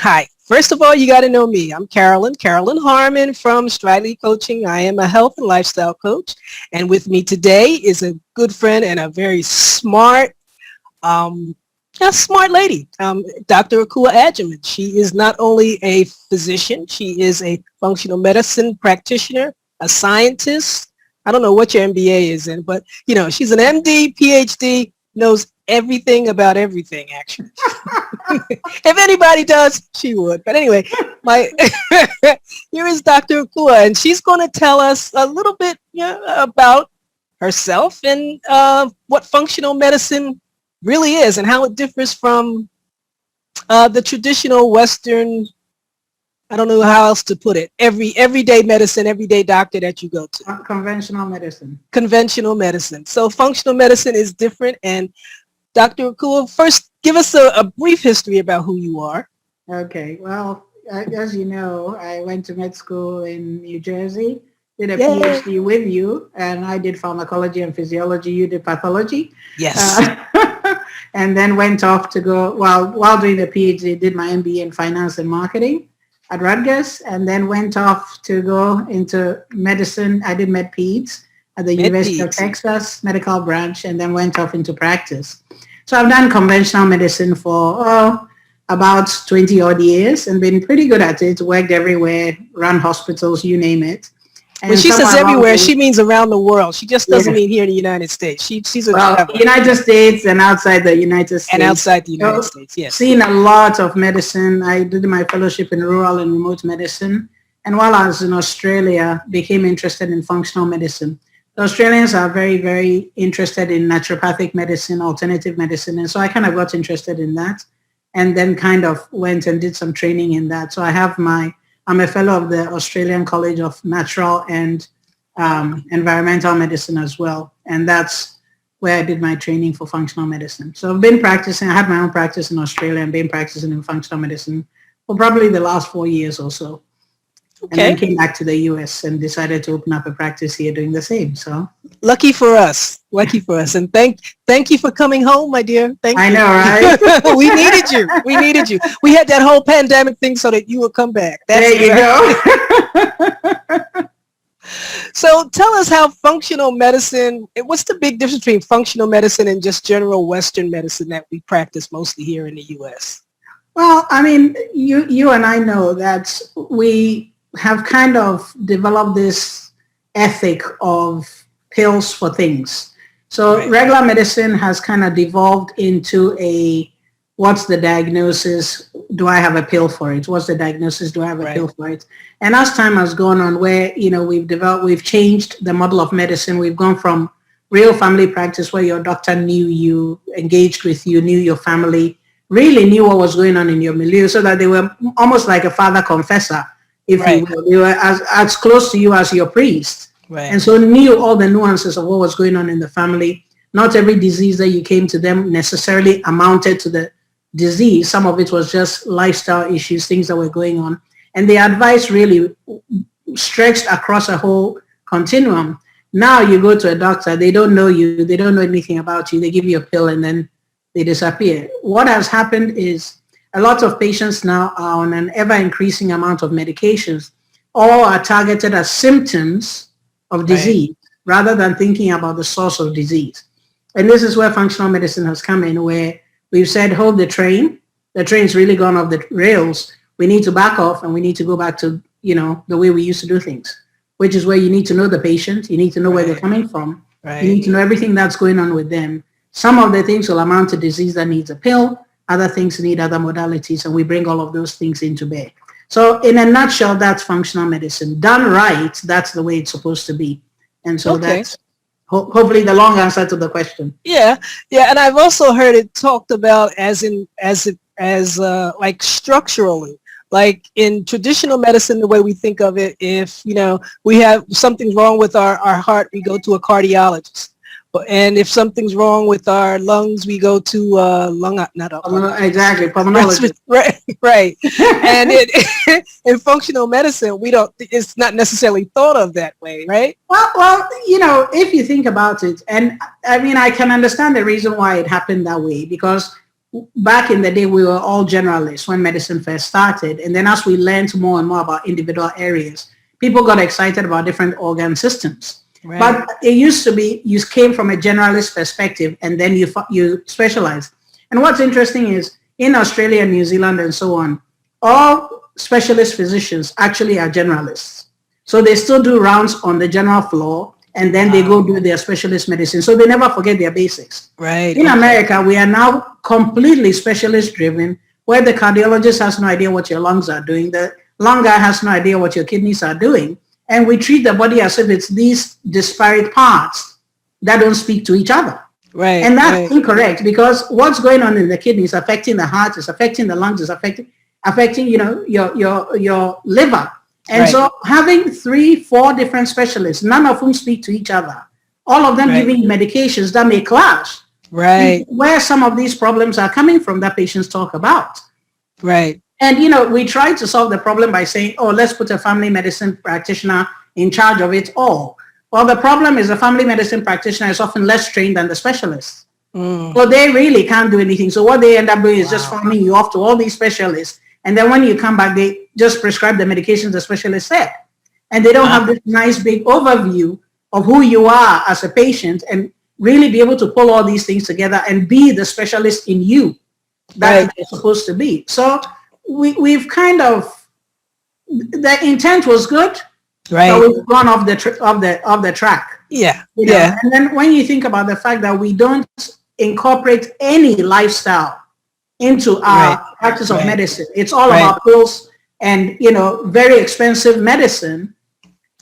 Hi. First of all, you got to know me. I'm Carolyn Harmon from Stridley Coaching. I am a health and lifestyle coach. And with me today is a good friend and a very um, smart lady, Dr. Akua Agyeman. She is not only a physician, she is a functional medicine practitioner, a scientist. I don't know what your MBA is in, but she's an MD, PhD, knows everything about everything, actually. If anybody does, she would. But anyway, my here is Dr. Akua, and she's going to tell us a little bit about herself and what functional medicine really is and how it differs from the traditional Western, I don't know how else to put it, everyday medicine, everyday doctor that you go to. Conventional medicine. Conventional medicine. So functional medicine is different. And Dr. Akua, first give us a brief history about who you are. Okay. Well, as you know, I went to med school in New Jersey, did a Yay. PhD with you, and I did pharmacology and physiology. You did pathology. Yes. And then went off to go, while doing the PhD, did my MBA in finance and marketing at Rutgers, and then went off to go into medicine. I did med peds at the University of Texas medical branch, and then went off into practice. So I've done conventional medicine for about 20 odd years and been pretty good at it, worked everywhere, run hospitals, you name it. And when she says everywhere, she means around the world. She just doesn't mean here in the United States. She's a United States and outside the United States. And outside the United States, yes. Seen a lot of medicine. I did my fellowship in rural and remote medicine. And while I was in Australia, became interested in functional medicine. The Australians are very, very interested in naturopathic medicine, alternative medicine. And so I kind of got interested in that and then kind of went and did some training in that. So I'm a fellow of the Australian College of Natural and Environmental Medicine as well. And that's where I did my training for functional medicine. So I've been practicing, I had my own practice in Australia and been practicing in functional medicine for probably the last 4 years or so. Okay. And then came back to the US and decided to open up a practice here doing the same. So lucky for us. And thank you for coming home, my dear. Thank you. I know, right? We needed you. We had that whole pandemic thing so that you would come back. There you go. So tell us how functional medicine, what's the big difference between functional medicine and just general Western medicine that we practice mostly here in the US? Well, I mean, you and I know that we have kind of developed this ethic of pills for things. So regular medicine has kind of devolved into what's the diagnosis? Do I have a pill for it? What's the diagnosis? Do I have a pill for it? And as time has gone on, where, we've changed the model of medicine. We've gone from real family practice where your doctor knew you, engaged with you, knew your family, really knew what was going on in your milieu, so that they were almost like a father confessor, if you will. They were as close to you as your priest. Right. And so knew all the nuances of what was going on in the family. Not every disease that you came to them necessarily amounted to the disease. Some of it was just lifestyle issues, things that were going on. And the advice really stretched across a whole continuum. Now you go to a doctor, they don't know you, they don't know anything about you, they give you a pill and then they disappear. What has happened is a lot of patients now are on an ever-increasing amount of medications. All are targeted as symptoms of disease rather than thinking about the source of disease. And this is where functional medicine has come in, where we've said, hold the train. The train's really gone off the rails. We need to back off and we need to go back to, the way we used to do things, which is where you need to know the patient. You need to know where they're coming from. You need to know everything that's going on with them. Some of the things will amount to disease that needs a pill. Other things need other modalities, and we bring all of those things into bear. So in a nutshell, that's functional medicine. Done right, that's the way it's supposed to be. And so that's hopefully the long answer to the question. Yeah. And I've also heard it talked about as like structurally. Like in traditional medicine, the way we think of it, if, we have something's wrong with our heart, we go to a cardiologist. And if something's wrong with our lungs, we go to pulmonologist. Right. And in functional medicine, it's not necessarily thought of that way, right? Well, if you think about it, and I mean, I can understand the reason why it happened that way, because back in the day, we were all generalists when medicine first started. And then as we learned more and more about individual areas, people got excited about different organ systems. Right. But it used to be you came from a generalist perspective and then you specialize. And what's interesting is in Australia, New Zealand, and so on, all specialist physicians actually are generalists. So they still do rounds on the general floor, and then they go do their specialist medicine. So they never forget their basics. Right. In America, we are now completely specialist driven, where the cardiologist has no idea what your lungs are doing. The lung guy has no idea what your kidneys are doing. And we treat the body as if it's these disparate parts that don't speak to each other. Right. And that's incorrect, because what's going on in the kidney is affecting the heart, is affecting the lungs, is affecting your liver. And so having 3-4 different specialists, none of whom speak to each other, all of them giving medications that may clash. Right. Where some of these problems are coming from that patients talk about. Right. And, we try to solve the problem by saying, oh, let's put a family medicine practitioner in charge of it all. Well, the problem is the family medicine practitioner is often less trained than the specialist. So they really can't do anything. So what they end up doing is just farming you off to all these specialists. And then when you come back, they just prescribe the medications the specialist said. And they don't have this nice big overview of who you are as a patient and really be able to pull all these things together and be the specialist in you that you're supposed to be. So we've kind of, the intent was good, but we've gone off the track. Yeah. And then when you think about the fact that we don't incorporate any lifestyle into our practice of medicine, it's all about pills and very expensive medicine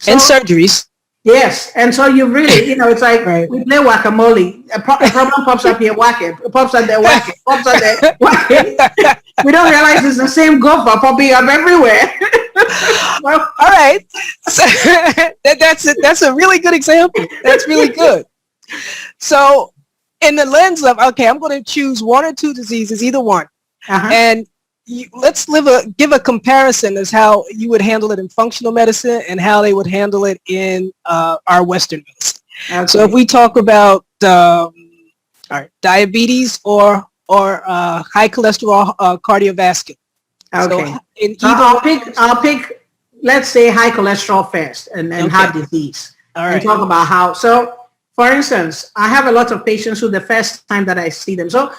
and surgeries. Yes, and so you really, it's like we play whack-a-mole. A problem pops up here, whack it. It pops up there, whack it. Pops up there, whack it. We don't realize it's the same gopher popping up everywhere. Well, all right, so, that's a really good example. That's really good. So, in the lens of I'm going to choose 1 or 2 diseases, either one, and let's give a comparison as how you would handle it in functional medicine and how they would handle it in our Western medicine. Okay. So if we talk about diabetes or high cholesterol cardiovascular. Okay. So I'll pick, let's say, high cholesterol first and heart disease. All right. And talk about how. So, for instance, I have a lot of patients who the first time that I see them. So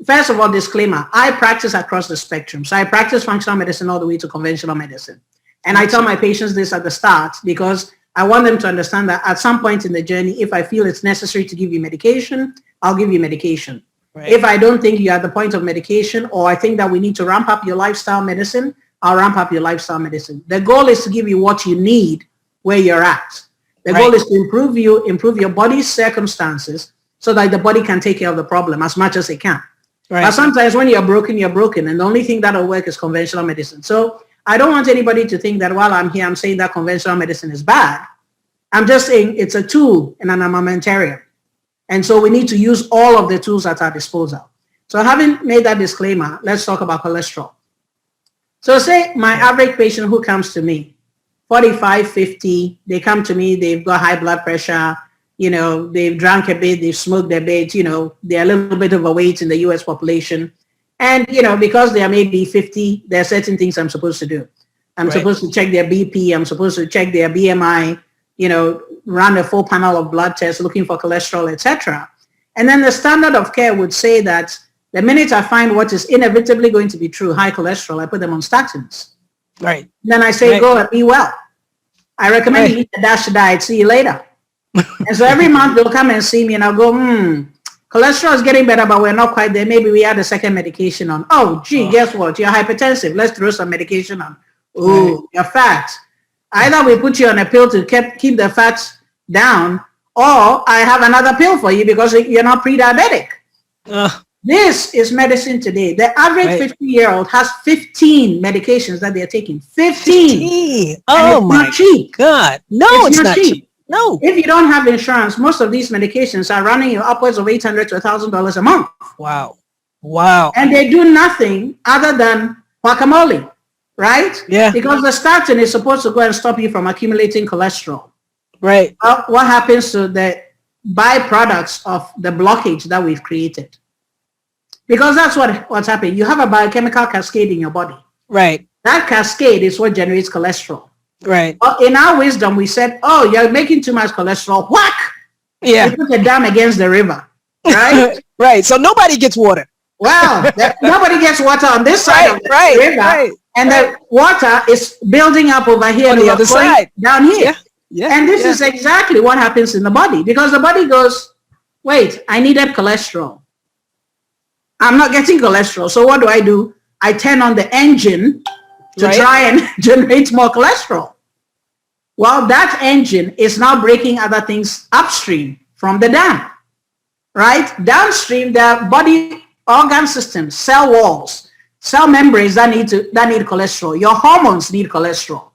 first of all, disclaimer, I practice across the spectrum. So I practice functional medicine all the way to conventional medicine. And I tell my patients this at the start because I want them to understand that at some point in the journey, if I feel it's necessary to give you medication, I'll give you medication. Right. If I don't think you're at the point of medication, or I think that we need to ramp up your lifestyle medicine, I'll ramp up your lifestyle medicine. The goal is to give you what you need where you're at. The goal is to improve your body's circumstances so that the body can take care of the problem as much as it can. Right. But sometimes when you're broken, and the only thing that'll work is conventional medicine. So I don't want anybody to think that while I'm here, I'm saying that conventional medicine is bad. I'm just saying it's a tool in an armamentarium. And so we need to use all of the tools at our disposal. So having made that disclaimer, let's talk about cholesterol. So say my average patient who comes to me, 45, 50, they come to me, they've got high blood pressure, they've drank a bit, they've smoked a bit, they're a little bit overweight in the US population. And, because they are maybe 50, there are certain things I'm supposed to do. I'm supposed to check their BP, I'm supposed to check their BMI, run a full panel of blood tests looking for cholesterol, etc. And then the standard of care would say that the minute I find what is inevitably going to be true, high cholesterol, I put them on statins. Right. Then I say, go and be well. I recommend you eat a DASH diet. See you later. And so every month they'll come and see me and I'll go, cholesterol is getting better, but we're not quite there. Maybe we add a second medication on. Oh, guess what? You're hypertensive. Let's throw some medication on. Oh, you're fat. Either we put you on a pill to keep the fats down, or I have another pill for you because you're not pre-diabetic. This is medicine today. The average 50-year-old has 15 medications that they're taking. 15. Oh my God. No, it's not cheap. No. If you don't have insurance, most of these medications are running you upwards of $800 to $1,000 a month. Wow. And they do nothing other than guacamole, right? Yeah. Because the statin is supposed to go and stop you from accumulating cholesterol. Right. What happens to the byproducts of the blockage that we've created? Because that's what's happening. You have a biochemical cascade in your body. Right. That cascade is what generates cholesterol. Right. But in our wisdom, we said, oh, you're making too much cholesterol. Whack! Yeah. You put a dam against the river. Right? Right. So nobody gets water. Well, nobody gets water on this side of the river. Right. And the water is building up over here on the other side. Down here. Yeah. Yeah. And this is exactly what happens in the body, because the body goes, wait, I needed cholesterol. I'm not getting cholesterol. So what do? I turn on the engine to try and generate more cholesterol. Well, that engine is now breaking other things upstream from the dam, right? Downstream, there are body organ systems, cell walls, cell membranes that need cholesterol. Your hormones need cholesterol.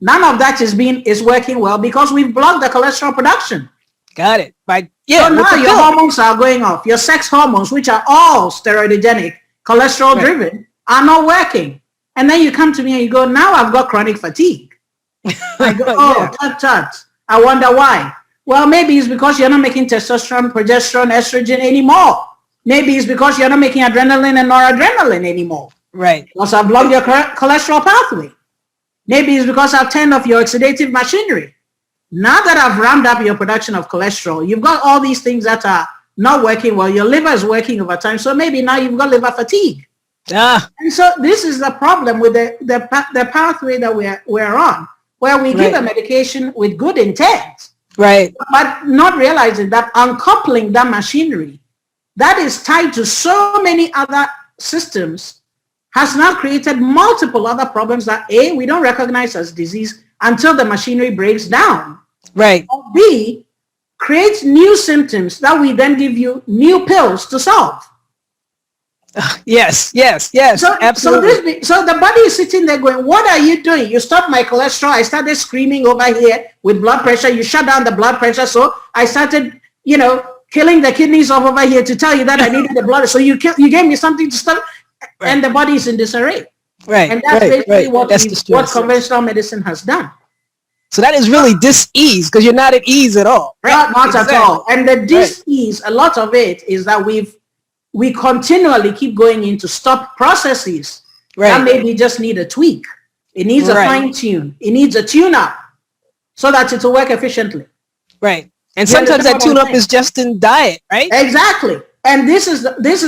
None of that is working well because we've blocked the cholesterol production. Got it. So now your hormones are going off. Your sex hormones, which are all steroidogenic, cholesterol driven, are not working. And then you come to me and you go, now I've got chronic fatigue. I go, tut. I wonder why. Well, maybe it's because you're not making testosterone, progesterone, estrogen anymore. Maybe it's because you're not making adrenaline and noradrenaline anymore. Right. Because I've blocked your cholesterol pathway. Maybe it's because I've turned off your oxidative machinery. Now that I've ramped up your production of cholesterol, you've got all these things that are not working well. Your liver is working over time. So maybe now you've got liver fatigue. And so this is the problem with the pathway that we're on, where we give a medication with good intent, but not realizing that uncoupling that machinery that is tied to so many other systems has now created multiple other problems that A, we don't recognize as disease until the machinery breaks down. Right. Or B, creates new symptoms that we then give you new pills to solve. Yes, absolutely. So the body is sitting there going, what are you doing? You stopped my cholesterol. I started screaming over here with blood pressure. You shut down the blood pressure. So I started, killing the kidneys off over here to tell you that I needed the blood. So you gave me something to stop. And the body is in disarray. Right. And that's basically what conventional medicine has done. So that is really dis-ease, because you're not at ease at all. Right? Not at all. And the dis-ease, a lot of it is that we continually keep going into stop processes that maybe just need a tweak. It needs a fine tune. It needs a tune up so that it will work efficiently. Right. And sometimes that tune up is just in diet, right? Exactly. And this is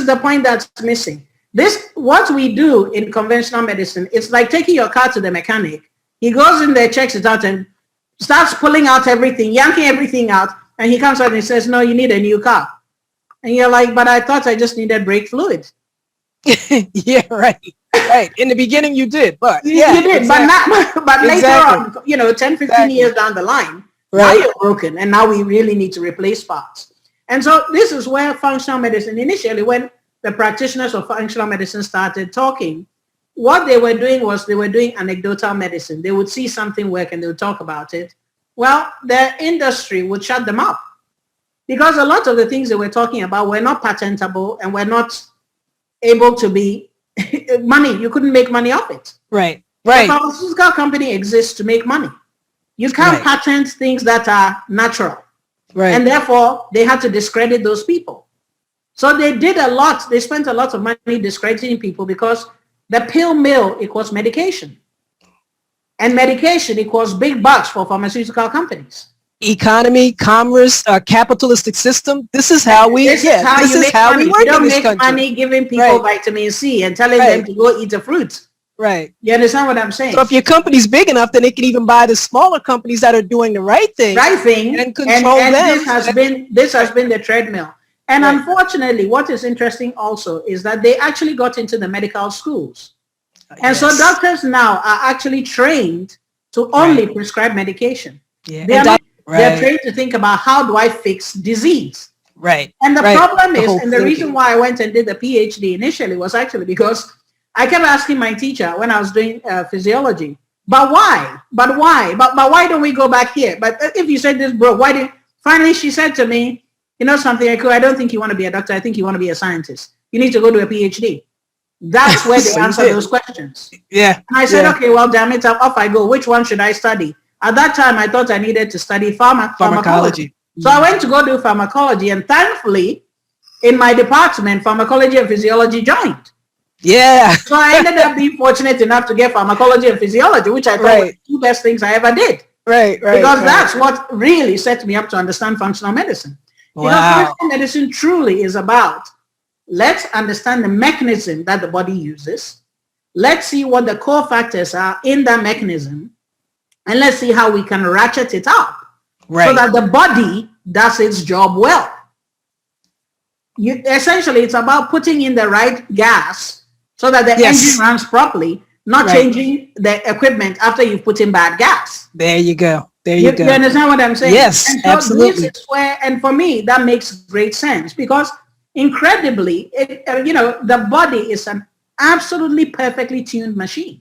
the point that's missing. What we do in conventional medicine, it's like taking your car to the mechanic. He goes in there, checks it out, and starts pulling out everything, yanking everything out, and he comes out and he says, no, you need a new car. And you're like, but I thought I just needed brake fluid. Yeah, right. In the beginning you did, but you did, exactly. but later on, 10, 15 years down the line, now you're broken, and now we really need to replace parts. And so this is where functional medicine, initially when the practitioners of functional medicine started talking, what they were doing was they were doing anecdotal medicine. They would see something work and they would talk about it. Well, the industry would shut them up because a lot of the things they were talking about were not patentable and were not able to be money. You couldn't make money off it. Right. The pharmaceutical company exists to make money. You can't patent things that are natural. Right. And therefore, they had to discredit those people. So they did a lot. They spent a lot of money discrediting people because the pill mill equals medication. And medication equals big bucks for pharmaceutical companies. Economy, commerce, capitalistic system. This is how we work in this country. You don't make money giving people vitamin C and telling them to go eat a fruit. Right. You understand what I'm saying? So if your company's big enough, then they can even buy the smaller companies that are doing the right thing. And control them. This has been the treadmill. And unfortunately, what is interesting also is that they actually got into the medical schools. And so doctors now are actually trained to only prescribe medication. Yeah. They're trained to think about how do I fix disease. Right. And the problem is, and the reason why I went and did the PhD initially was actually because I kept asking my teacher when I was doing physiology, but why? But why don't we go back here? But if you said this, bro, finally she said to me, you know something, Akua, I don't think you want to be a doctor. I think you want to be a scientist. You need to go to a PhD. That's where they answer those questions. Yeah. And I said, okay, well, damn it, off I go. Which one should I study? At that time, I thought I needed to study pharmacology. So I went to go do pharmacology. And thankfully, in my department, pharmacology and physiology joined. Yeah. So I ended up being fortunate enough to get pharmacology and physiology, which I thought were the two best things I ever did. Right. Because that's what really set me up to understand functional medicine. Because functional medicine truly is about, let's understand the mechanism that the body uses. Let's see what the core factors are in that mechanism. And let's see how we can ratchet it up so that the body does its job well. Essentially, it's about putting in the right gas so that the engine runs properly, not changing the equipment after you've put in bad gas. There you go. You understand what I'm saying? Yes, and so absolutely. This is where, and for me, that makes great sense because incredibly, the body is an absolutely perfectly tuned machine.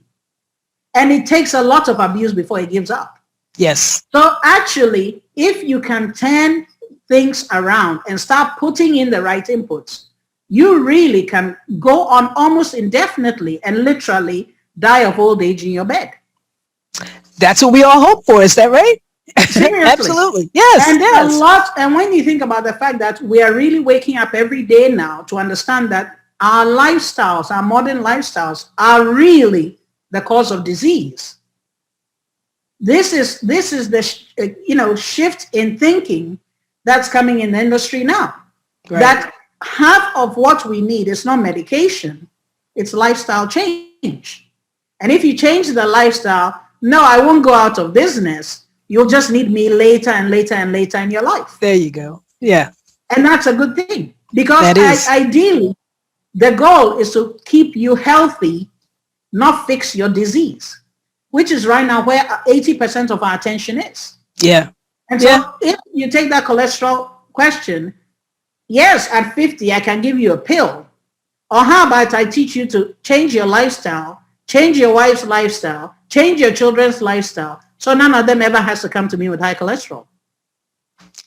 And it takes a lot of abuse before it gives up. Yes. So actually, if you can turn things around and start putting in the right inputs, you really can go on almost indefinitely and literally die of old age in your bed. That's what we all hope for. Is that right? Seriously. Absolutely. Yes. And and when you think about the fact that we are really waking up every day now to understand that our lifestyles, our modern lifestyles are really the cause of disease. This is the shift in thinking that's coming in the industry now. Right. That half of what we need is not medication, it's lifestyle change. And if you change the lifestyle, no, I won't go out of business. You'll just need me later and later and later in your life. There you go. Yeah. And that's a good thing because ideally, the goal is to keep you healthy, not fix your disease, which is right now where 80% of our attention is. Yeah. And so if you take that cholesterol question, yes, at 50, I can give you a pill. Or how about I teach you to change your lifestyle, change your wife's lifestyle, change your children's lifestyle, so none of them ever has to come to me with high cholesterol.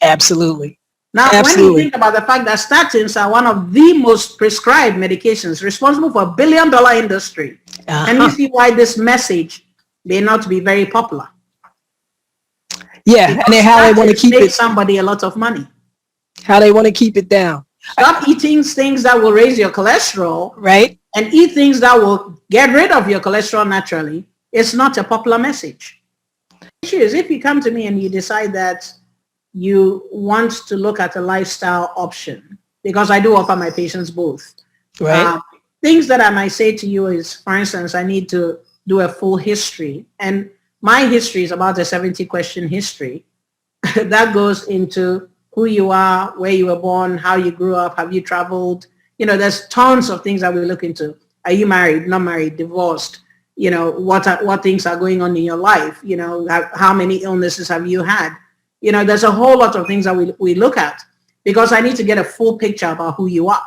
Absolutely. Now, when you think about the fact that statins are one of the most prescribed medications responsible for $1 billion industry, and you see why this message may not be very popular. Yeah, because and how they want to keep it. Somebody a lot of money. How they want to keep it down. Stop eating things that will raise your cholesterol. Right. And eat things that will get rid of your cholesterol naturally. It's not a popular message. The issue is if you come to me and you decide that you want to look at a lifestyle option, because I do offer my patients both. Right. Things that I might say to you is, for instance, I need to do a full history. And my history is about a 70-question history that goes into who you are, where you were born, how you grew up, have you traveled. There's tons of things that we look into. Are you married, not married, divorced? What things are going on in your life? How many illnesses have you had? There's a whole lot of things that we look at because I need to get a full picture about who you are.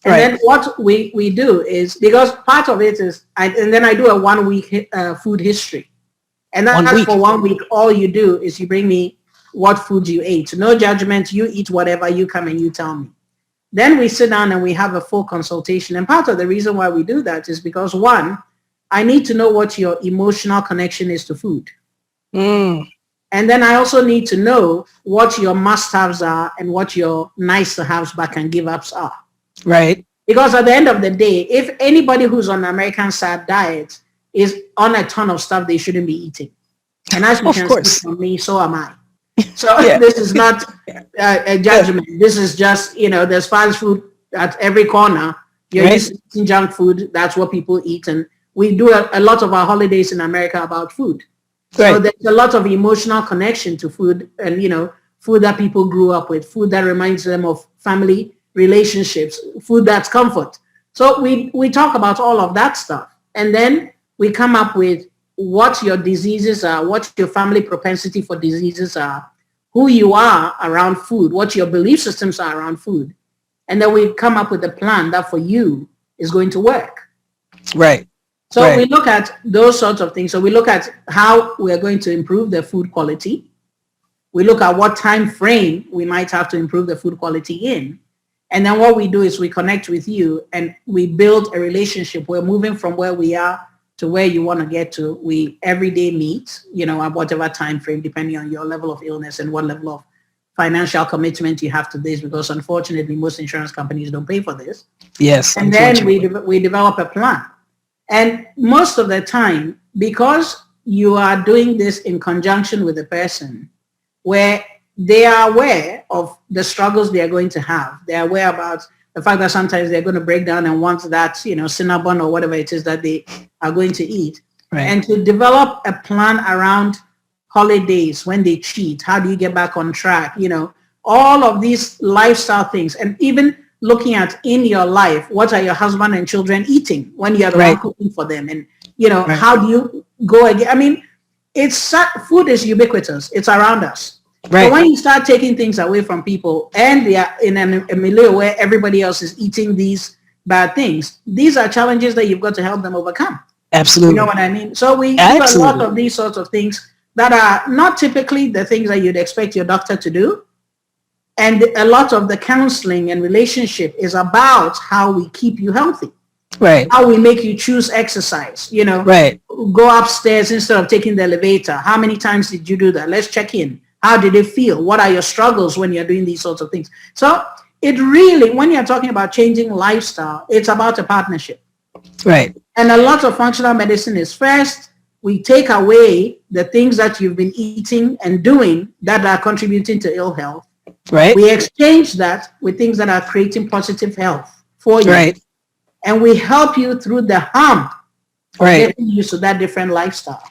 And then what we do is, because part of it is, and then I do a 1 week food history. And that's for 1 week. All you do is you bring me what food you ate. No judgment. You eat whatever. You come and you tell me. Then we sit down and we have a full consultation. And part of the reason why we do that is because, one, I need to know what your emotional connection is to food. Mm. And then I also need to know what your must-haves are and what your nice-to-haves but can give-ups are. Right. Because at the end of the day, if anybody who's on an American SAD diet is on a ton of stuff they shouldn't be eating. And as you can see from me, so am I. So this is not a judgment. This is just, there's fast food at every corner. You're used to eating junk food. That's what people eat. And we do a lot of our holidays in America about food. So there's a lot of emotional connection to food and, food that people grew up with, food that reminds them of family relationships, food that's comfort. So we talk about all of that stuff. And then we come up with what your diseases are, what your family propensity for diseases are, who you are around food, what your belief systems are around food. And then we come up with a plan that for you is going to work. Right. So we look at those sorts of things. So we look at how we're going to improve the food quality. We look at what time frame we might have to improve the food quality in. And then what we do is we connect with you and we build a relationship. We're moving from where we are to where you want to get to. We every day meet, at whatever time frame, depending on your level of illness and what level of financial commitment you have to this, because unfortunately most insurance companies don't pay for this. Yes. And then we develop a plan. And most of the time, because you are doing this in conjunction with the person, where they are aware of the struggles they are going to have. They are aware about the fact that sometimes they're going to break down and want that, cinnamon or whatever it is that they are going to eat. Right. And to develop a plan around holidays, when they cheat, how do you get back on track? All of these lifestyle things, and even looking at in your life, what are your husband and children eating when you're the one cooking for them? And, how do you go again? I mean, food is ubiquitous. It's around us. Right. So when you start taking things away from people and they are in a milieu where everybody else is eating these bad things, these are challenges that you've got to help them overcome. Absolutely. You know what I mean? So we do a lot of these sorts of things that are not typically the things that you'd expect your doctor to do. And a lot of the counseling and relationship is about how we keep you healthy. Right. How we make you choose exercise, Right. Go upstairs instead of taking the elevator. How many times did you do that? Let's check in. How did it feel? What are your struggles when you're doing these sorts of things? So it really, when you're talking about changing lifestyle, it's about a partnership. Right. And a lot of functional medicine is first, we take away the things that you've been eating and doing that are contributing to ill health. Right. We exchange that with things that are creating positive health for you. Right. And we help you through the hump of getting used to that different lifestyle.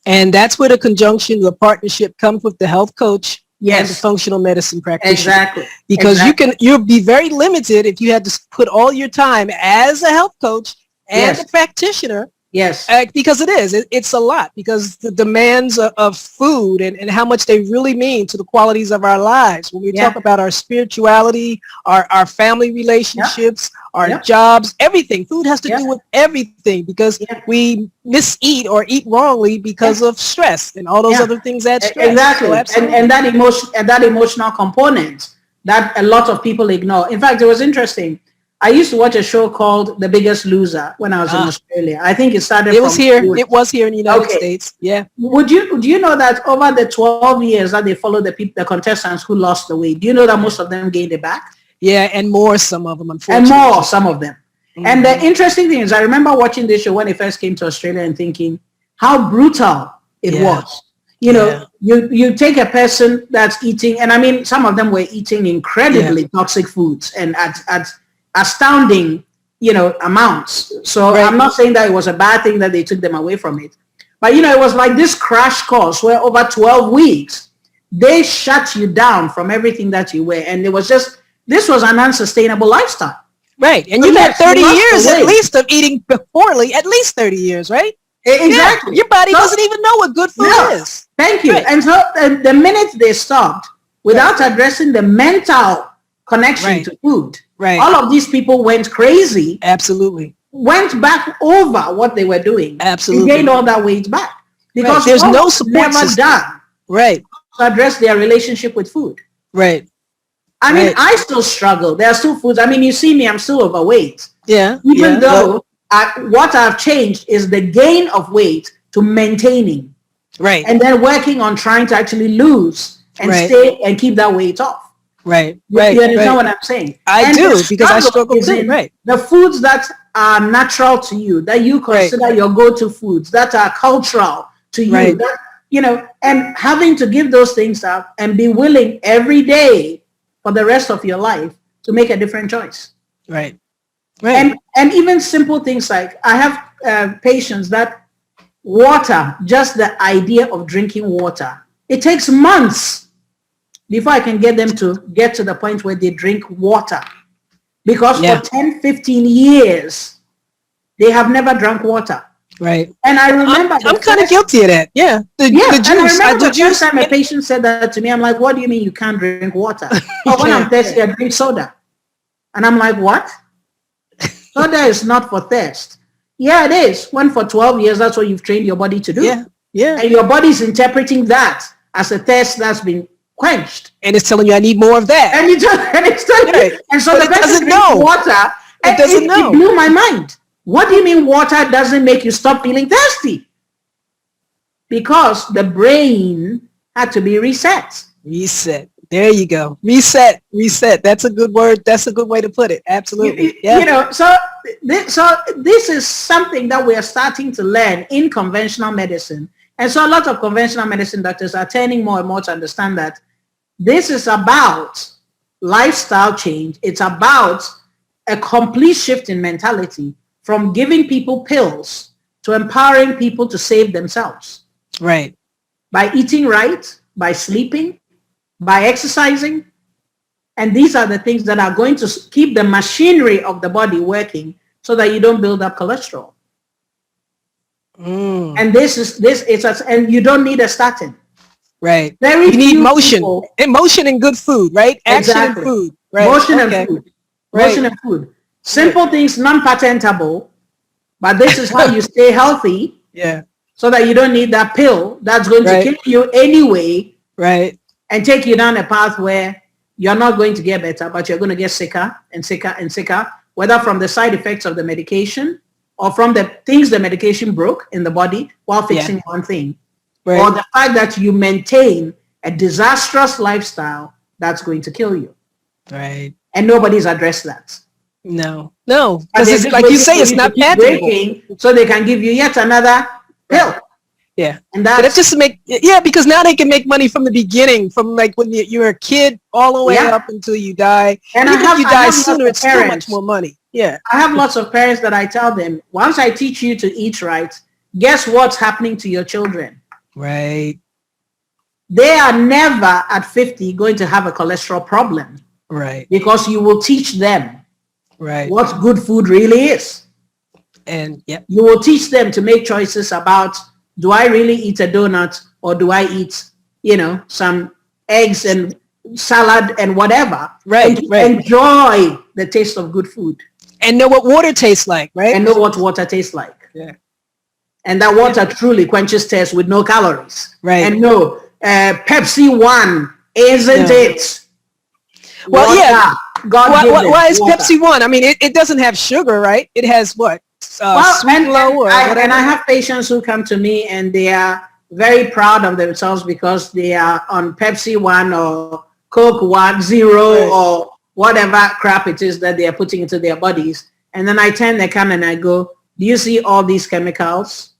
And that's where the conjunction, the partnership comes with the health coach and the functional medicine practitioner. Exactly. Because you'll be very limited if you had to put all your time as a health coach and a practitioner. Yes. Because it's a lot, because the demands of food and how much they really mean to the qualities of our lives. When we talk about our spirituality, our family relationships, our jobs, everything. Food has to do with everything, because we miseat or eat wrongly because of stress and all those other things add stress. Exactly. So and that emotional component that a lot of people ignore. In fact, it was interesting. I used to watch a show called The Biggest Loser when I was in Australia. I think it started. It was here in the United States. Yeah. Do you know that over the 12 years that they followed the contestants who lost the weight, do you know that most of them gained it back? Yeah, and more some of them, unfortunately. And more some of them. Mm-hmm. And the interesting thing is, I remember watching this show when it first came to Australia and thinking how brutal it was. You take a person that's eating, and I mean, some of them were eating incredibly toxic foods and at astounding, amounts. So I'm not saying that it was a bad thing that they took them away from it. But, it was like this crash course where over 12 weeks, they shut you down from everything that you were. And this was an unsustainable lifestyle. Right. And you had 30 years at least of eating poorly, at least 30 years, right? Exactly. Yeah. Your body doesn't even know what good food is. Thank you. Right. And so the minute they stopped, without addressing the mental connection to food, all of these people went crazy. Absolutely. Went back over what they were doing. Absolutely. And gained all that weight back. Because there's no support system. Done. Right. To address their relationship with food. Right. I mean, I still struggle. There are still foods. I mean, you see me, I'm still overweight. Yeah. Even though what I've changed is the gain of weight to maintaining. Right. And then working on trying to actually lose and stay and keep that weight off. Right. You understand what I'm saying? I do, because I struggle too. Right. The foods that are natural to you, that you consider your go-to foods, that are cultural to you, that, and having to give those things up and be willing every day for the rest of your life to make a different choice. Right. Right. And even simple things like, I have patients that water, just the idea of drinking water, it takes months before I can get them to get to the point where they drink water. Because for 10, 15 years, they have never drank water. Right. And I remember... I'm kind of guilty of that. Yeah. The juice. And I remember the first time a patient said that to me, I'm like, what do you mean you can't drink water? But when I'm thirsty, I drink soda. And I'm like, what? Soda is not for thirst. Yeah, it is. When for 12 years, that's what you've trained your body to do. Yeah. Yeah. And your body's interpreting that as a thirst that's been quenched. And it's telling you I need more of that. And it's telling you. And so the person drinks water. It doesn't know. It blew my mind. What do you mean water doesn't make you stop feeling thirsty? Because the brain had to be reset. Reset. There you go. Reset. That's a good word. That's a good way to put it. Absolutely. Yeah. This is something that we are starting to learn in conventional medicine. And so a lot of conventional medicine doctors are turning more and more to understand that this is about lifestyle change. It's about a complete shift in mentality from giving people pills to empowering people to save themselves. Right. By eating right, by sleeping, by exercising. And these are the things that are going to keep the machinery of the body working so that you don't build up cholesterol. And and you don't need a statin. Right. Very you need motion. People, motion and good food, right? Action exactly. and food. Right. Motion and food. Right. Motion and food. Simple things, non-patentable, but this is how you stay healthy. Yeah. So that you don't need that pill that's going to kill you anyway. Right. And take you down a path where you're not going to get better, but you're going to get sicker and sicker and sicker, whether from the side effects of the medication or from the things the medication broke in the body while fixing one thing. Right. Or the fact that you maintain a disastrous lifestyle that's going to kill you. Right. And nobody's addressed that. No. Because like you say, it's not patentable. So they can give you yet another pill. Yeah. And that's just to make, because now they can make money from the beginning, from like when you're a kid all the way up until you die. And even if you die sooner, it's still much more money. Yeah. I have lots of parents that I tell them, once I teach you to eat right, guess what's happening to your children? Right. They are never at 50 going to have a cholesterol problem. Right. Because you will teach them what good food really is. And you will teach them to make choices about, do I really eat a donut or do I eat, some eggs and salad and whatever? Right. Enjoy the taste of good food. And know what water tastes like, right? And know what water tastes like. Yeah. And that water truly quenches thirst with no calories. Right. And no, Pepsi 1 isn't it? Well, water. Why is water. Pepsi 1? I mean, it doesn't have sugar, right? It has what? And I have patients who come to me and they are very proud of themselves because they are on Pepsi 1 or Coke 1, Zero or whatever crap it is that they are putting into their bodies. And then I turn the can and I go, do you see all these chemicals?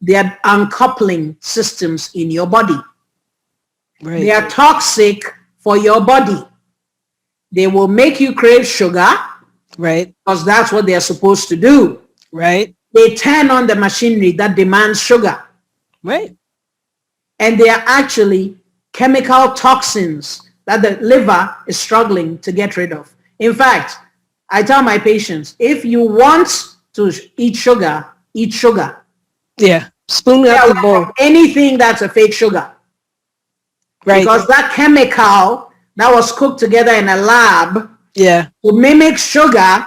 They are uncoupling systems in your body. Right. They are toxic for your body. They will make you crave sugar. Right. Because that's what they are supposed to do. Right. They turn on the machinery that demands sugar. Right. And they are actually chemical toxins that the liver is struggling to get rid of. In fact, I tell my patients, if you want to eat sugar, eat sugar. Yeah. Spoon out the bowl. Anything that's a fake sugar. Right. Because that chemical that was cooked together in a lab to mimic sugar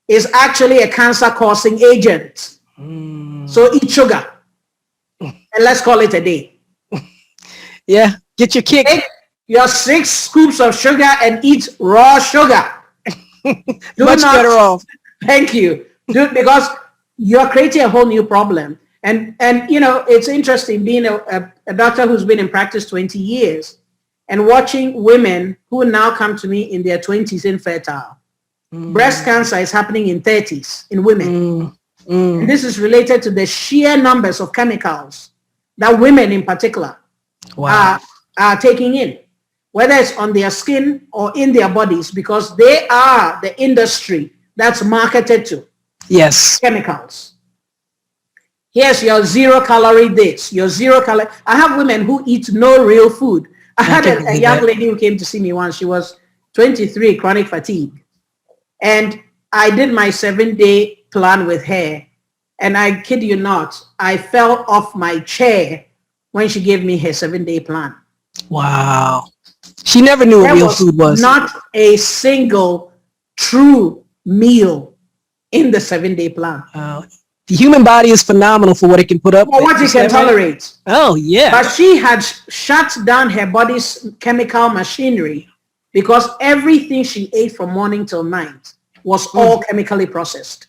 is actually a cancer-causing agent. So eat sugar. And let's call it a day. Yeah. Get your kick. Take your 6 scoops of sugar and eat raw sugar. Much better off. Thank you. Because you're creating a whole new problem. And it's interesting being a doctor who's been in practice 20 years and watching women who now come to me in their 20s infertile. Breast cancer is happening in 30s in women. And this is related to the sheer numbers of chemicals that women in particular are taking in, whether it's on their skin or in their bodies, because they are the industry that's marketed to. Yes. Chemicals. Here's your 0-calorie this, your 0-calorie. I have women who eat no real food. I had a young lady who came to see me once. She was 23, chronic fatigue. And I did my 7-day plan with her. And I kid you not, I fell off my chair when she gave me her 7-day plan. Wow. She never knew what real food was. Not a single true meal in the 7-day plan. The human body is phenomenal for what it can put up with. What it can tolerate. Oh, yeah. But she had shut down her body's chemical machinery because everything she ate from morning till night was all chemically processed.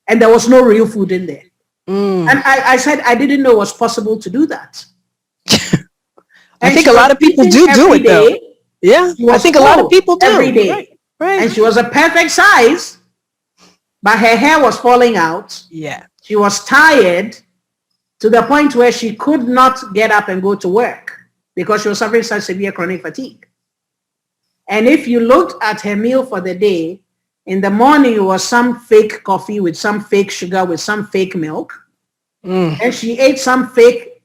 And there was no real food in there. And I said I didn't know it was possible to do that. I And think she a was lot of people eating do every it though. day. Yeah, She was I think a lot of full people do. every day. Right, right. And she was a perfect size, but her hair was falling out. Yeah. She was tired to the point where she could not get up and go to work because she was suffering such severe chronic fatigue. And if you looked at her meal for the day, in the morning it was some fake coffee with some fake sugar with some fake milk. And she ate some fake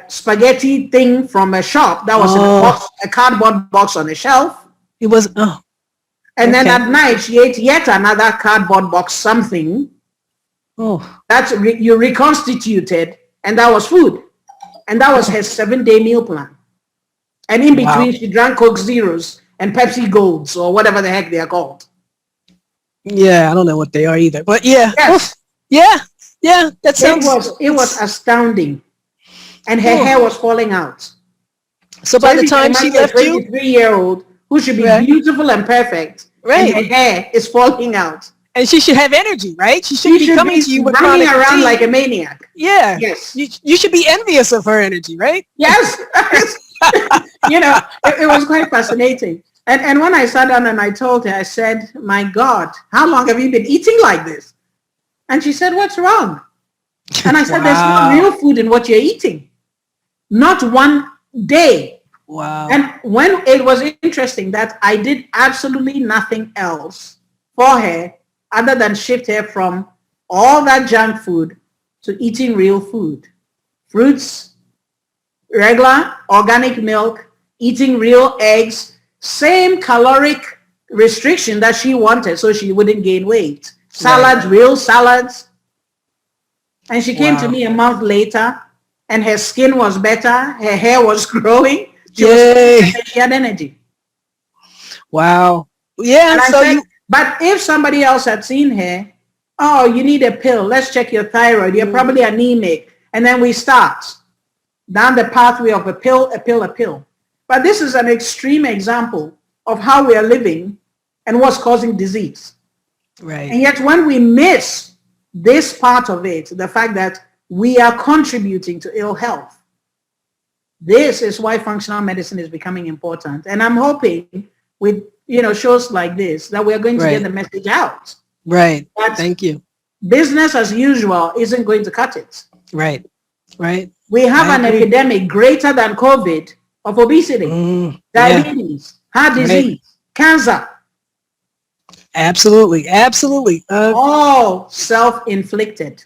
spaghetti thing from a shop that was in a box, a cardboard box on a shelf. It was, And then at night, she ate yet another cardboard box something that you reconstituted, and that was food. And that was her 7-day meal plan. And in between, she drank Coke Zeros and Pepsi Golds or whatever the heck they are called. Yeah, I don't know what they are either. But yeah. Yes. Yeah, that sounds... It was astounding. And her hair was falling out. So by the time she left you... a 23-year-old who should be beautiful and perfect, and her hair is falling out. And she should have energy, right? She shouldn't be coming to you with running chronic around fatigue. like a maniac. Yeah. Yes. You should be envious of her energy, right? Yes. You know, it was quite fascinating. And when I sat down and I told her, I said, my God, how long have you been eating like this? And she said, what's wrong? And I said, there's no real food in what you're eating. Not one day. Wow. And when it was interesting that I did absolutely nothing else for her other than shift her from all that junk food to eating real food. Fruits, regular organic milk, eating real eggs, same caloric restriction that she wanted so she wouldn't gain weight. Salads, real salads. And she came to me a month later and her skin was better, her hair was growing. She had energy. Wow. Yeah. And I said, but if somebody else had seen her, oh, you need a pill. Let's check your thyroid. You're probably anemic. And then we start down the pathway of a pill, a pill, a pill. But this is an extreme example of how we are living and what's causing disease. Right. And yet when we miss this part of it, the fact that we are contributing to ill health, this is why functional medicine is becoming important. And I'm hoping with, shows like this that we're going to get the message out. Right. Thank you. Business as usual isn't going to cut it. Right. Right. We have an epidemic greater than COVID of obesity, diabetes, heart disease, cancer. Absolutely. Absolutely. All self-inflicted.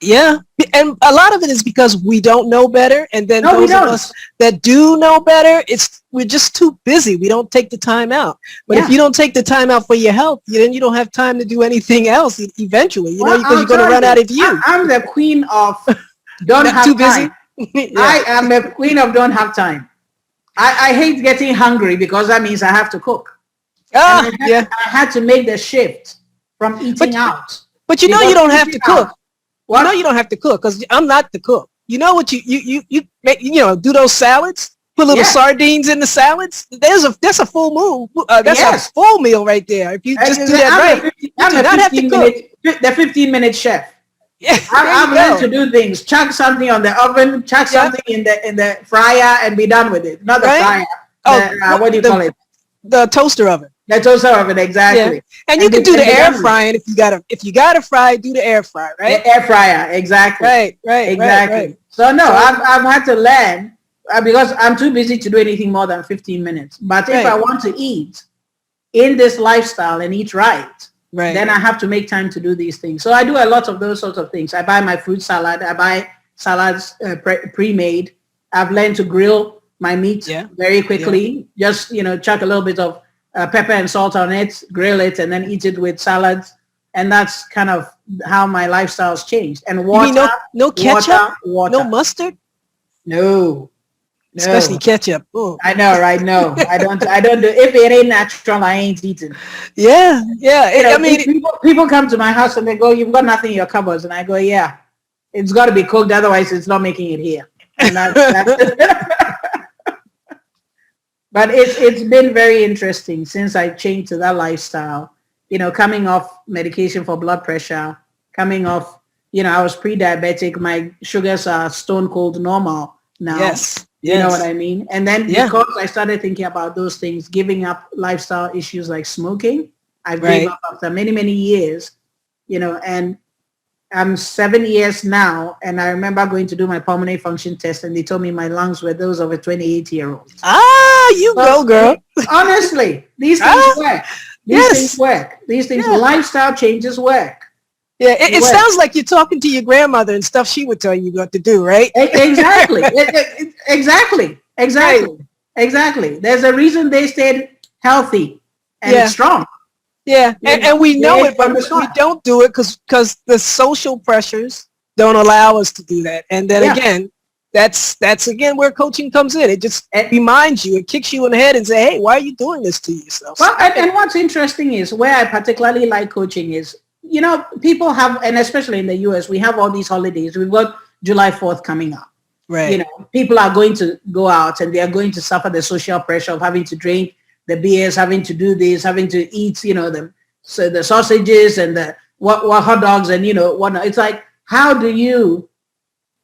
Yeah. And a lot of it is because we don't know better. And then those of us that do know better, we're just too busy. We don't take the time out. But if you don't take the time out for your health, then you don't have time to do anything else eventually, because you're going to run out of you. I'm the queen of don't have time. I am the queen of don't have time. I hate getting hungry because that means I have to cook. I had to make the shift from eating out. But you don't have to cook. What? You don't have to cook because I'm not the cook. You know what you make, do those salads, put little sardines in the salads. That's a full meal. That's a full meal right there. If you just do that right, you do not have to cook. The 15-minute chef. Yeah, I've learned to do things. Chuck something on the oven, chuck something in the fryer, and be done with it. Not the fryer. What do you call it? The toaster oven. The toaster oven, exactly. Yeah. And you can do the air frying if you gotta fry, do the air fryer, right? The air fryer, exactly. Right. Exactly. Right. So no, I've had to learn because I'm too busy to do anything more than 15 minutes. But if I want to eat in this lifestyle and eat right, then I have to make time to do these things. So I do a lot of those sorts of things. I buy my fruit salad. I buy salads pre-made. I've learned to grill my meat very quickly. Just, chuck a little bit of pepper and salt on it, grill it, and then eat it with salads. And that's kind of how my lifestyle's changed. And water. You mean no ketchup? Water. No mustard? No. Especially ketchup. Ooh. I know, right? No, I don't do. If it ain't natural, I ain't eating. Yeah. People come to my house and they go, "You've got nothing in your cupboards," and I go, "Yeah, it's got to be cooked, otherwise it's not making it here." And but it's been very interesting since I changed to that lifestyle. Coming off medication for blood pressure, coming off. I was pre-diabetic. My sugars are stone cold normal now. Yes. You know what Yes. I mean? And then Yeah. because I started thinking about those things, giving up lifestyle issues like smoking, I gave Right. up after many, many years, and I'm 7 years now. And I remember going to do my pulmonary function test and they told me my lungs were those of a 28-year-old. Ah, you go, So girl. honestly, these things Ah, work. These things yes. work. These things, Yeah. lifestyle changes work. Yeah. They It work. sounds like you're talking to your grandmother and stuff she would tell you what to do, right? Exactly. Exactly. Right. Exactly. Exactly. There's a reason they stayed healthy and Yeah. strong. Yeah. And we know They it, but from the we start. don't do it because the social pressures don't allow us to do that. And then Yeah. again, that's again where coaching comes in. It just And, reminds you, it kicks you in the head and say, hey, why are you doing this to yourself? well, and what's interesting is where I particularly like coaching is, people have, and especially in the US, we have all these holidays. We've got July 4th coming up. Right. People are going to go out and they are going to suffer the social pressure of having to drink the beers, having to do this, having to eat, the sausages and the what hot dogs and whatnot. It's like, how do you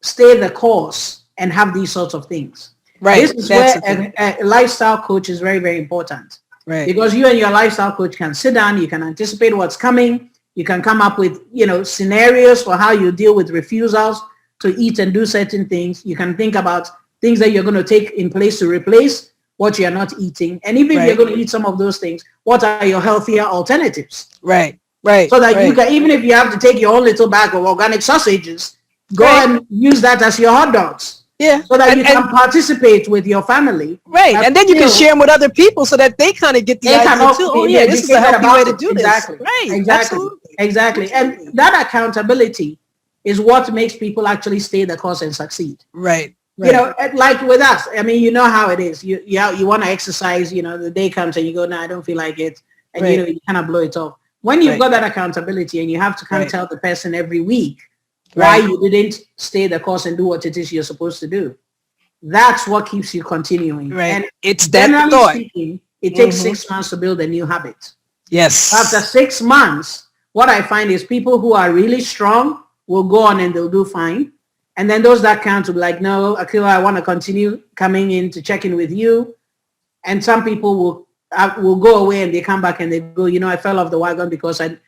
stay the course and have these sorts of things? Right. This is That's where a lifestyle coach is very, very important. right. Because you and your lifestyle coach can sit down, you can anticipate what's coming, you can come up with, scenarios for how you deal with refusals to eat and do certain things. You can think about things that you're going to take in place to replace what you're not eating. And even if you're going to eat some of those things, what are your healthier alternatives? Right. Right. So that right. you can, even if you have to take your own little bag of organic sausages, go Right. and use that as your hot dogs. Yeah. So that you can participate with your family. Right. And then you can share them with other people so that they kind of get the They idea can too. also Oh be yeah, this is a educated healthy way about to it. do Exactly. this. Right. Exactly. Absolutely. Exactly. Absolutely. And that accountability is what makes people actually stay the course and succeed. Right. Right. Like with us, I mean, you know how it is. You want to exercise, the day comes and you go, no, I don't feel like it. And, Right. you kind of blow it off. When you've Right. got that accountability and you have to kind of Right. tell the person every week why Right. you didn't stay the course and do what it is you're supposed to do, that's what keeps you continuing. Right. And It's that generally thought. speaking, it takes Mhm. 6 months to build a new habit. Yes. After 6 months, what I find is people who are really strong will go on and they'll do fine. And then those that can't will be like, no, Akua, I want to continue coming in to check in with you. And some people will go away and they come back and they go, I fell off the wagon because I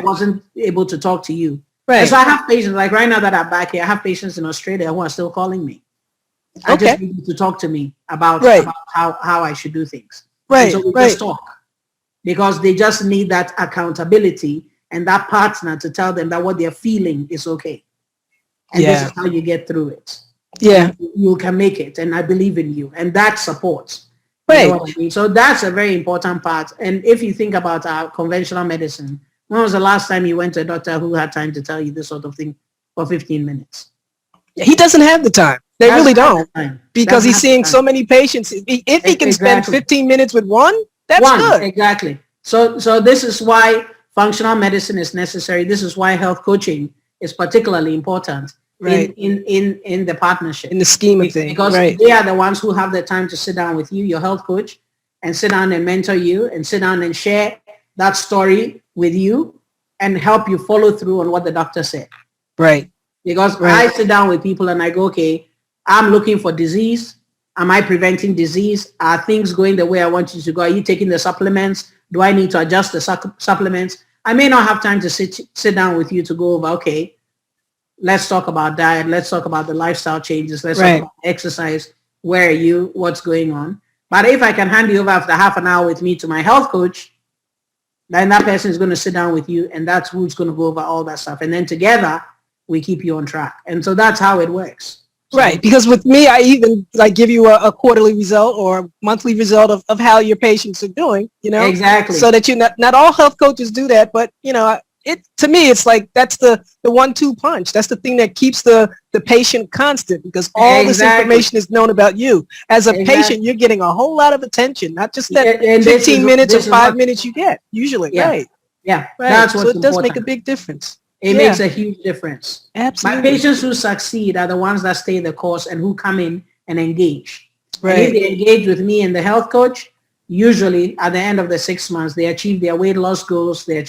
wasn't able to talk to you. Right. And so I have patients, like right now that I'm back here, I have patients in Australia who are still calling me. I Okay. just need you to talk to me about Right. how I should do things. Right. And so we Right. just talk because they just need that accountability and that partner to tell them that what they're feeling is okay. And this is how you get through it. Yeah. You can make it. And I believe in you. And that supports. Right. You know what I mean? So that's a very important part. And if you think about our conventional medicine, when was the last time you went to a doctor who had time to tell you this sort of thing for 15 minutes? He doesn't have the time. They really don't. Because he's seeing so many patients. If he can spend 15 minutes with one, that's good. Exactly. So this is why functional medicine is necessary. This is why health coaching is particularly important in the partnership. In the scheme of things. Because they are the ones who have the time to sit down with you, your health coach, and sit down and mentor you and sit down and share that story with you and help you follow through on what the doctor said. Right. Because I sit down with people and I go, okay, I'm looking for disease. Am I preventing disease? Are things going the way I want you to go? Are you taking the supplements? Do I need to adjust the supplements? I may not have time to sit down with you to go over, okay, let's talk about diet. Let's talk about the lifestyle changes. Let's talk about exercise. Where are you? What's going on? But if I can hand you over after half an hour with me to my health coach, then that person is going to sit down with you and that's who's going to go over all that stuff. And then together we keep you on track. And so that's how it works. Right. Because with me, I even give you a quarterly result or monthly result of how your patients are doing, Exactly. So that not all health coaches do that, but to me, it's like that's the 1-2 punch. That's the thing that keeps the patient constant because all this information is known about you. As a patient, you're getting a whole lot of attention, not just that 15 minutes or 5 minutes you get usually. Yeah. Right. Yeah. Right. That's what's so it does important. make a big difference. It makes a huge difference. Absolutely. My patients who succeed are the ones that stay the course and who come in and engage. Right. And if they engage with me and the health coach, usually at the end of the 6 months, they achieve their weight loss goals. They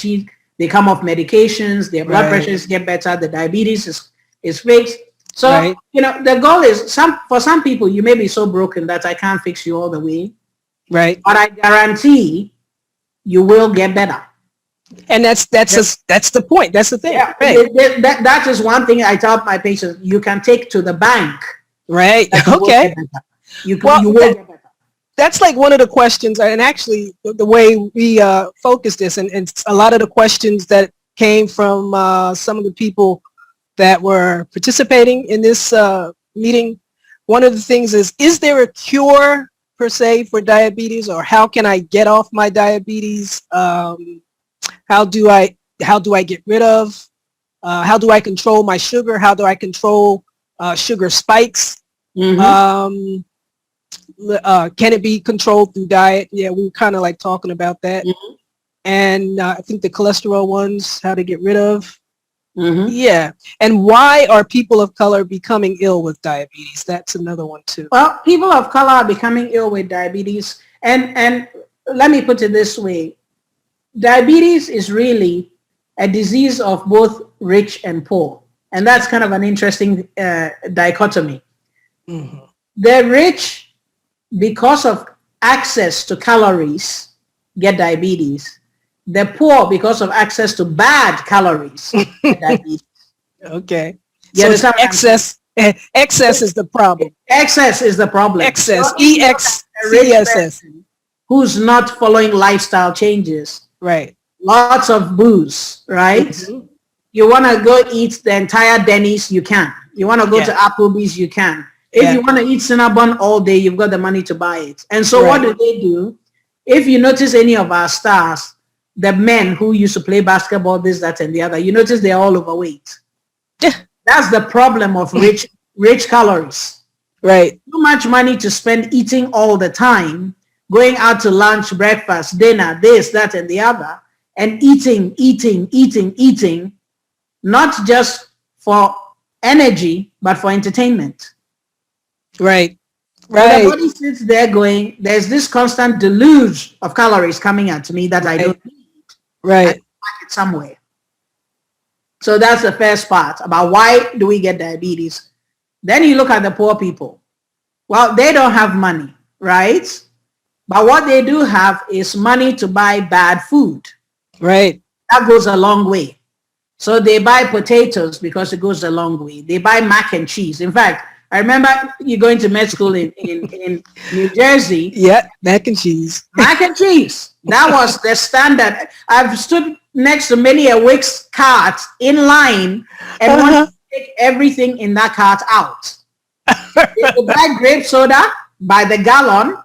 come off medications. Their blood pressures get better. The diabetes is fixed. So, Right. the goal is for some people, you may be so broken that I can't fix you all the way, Right. but I guarantee you will get better. And that's the point. That's the thing. Yeah, Right. that is one thing I tell my patients, you can take to the bank. Right. That you will Okay. get better. You Well, will get better. that's like one of the questions, and actually the way we focus this, and a lot of the questions that came from some of the people that were participating in this meeting, one of the things is there a cure per se for diabetes, or how can I get off my diabetes? How do I get rid of? How do I control my sugar? How do I control sugar spikes? Mm-hmm. Can it be controlled through diet? Yeah, we were kind of like talking about that. Mm-hmm. And I think the cholesterol ones, how to get rid of. Mm-hmm. Yeah. And why are people of color becoming ill with diabetes? That's another one too. Well, people of color are becoming ill with diabetes. And let me put it this way. Diabetes is really a disease of both rich and poor. And that's kind of an interesting dichotomy. Mm-hmm. The rich, because of access to calories, get diabetes. The poor, because of access to bad calories, get diabetes. Okay. You So it's excess is the problem. Excess is the problem. Excess. So E-X-C-S-S. Who's not following lifestyle changes. Right. Lots of booze, right? Mm-hmm. You want to go eat the entire Denny's, you can. You want to go to Applebee's, you can. If you want to eat Cinnabon all day, you've got the money to buy it. And so what do they do? If you notice any of our stars, the men who used to play basketball, this, that, and the other, you notice they're all overweight. That's the problem of rich calories. Right. Too much money to spend eating all the time, going out to lunch, breakfast, dinner, this, that, and the other, and eating, not just for energy, but for entertainment. Right. Right. So the body sits there going, there's this constant deluge of calories coming at me that I don't need. Right. I pack it somewhere. So that's the first part about why do we get diabetes. Then you look at the poor people. Well, they don't have money, right? But what they do have is money to buy bad food. Right. That goes a long way. So they buy potatoes because it goes a long way. They buy mac and cheese. In fact, I remember you going to med school in New Jersey. Yeah, mac and cheese. Mac and cheese. That was the standard. I've stood next to many a Wix cart in line and want to take everything in that cart out. You buy grape soda by the gallon.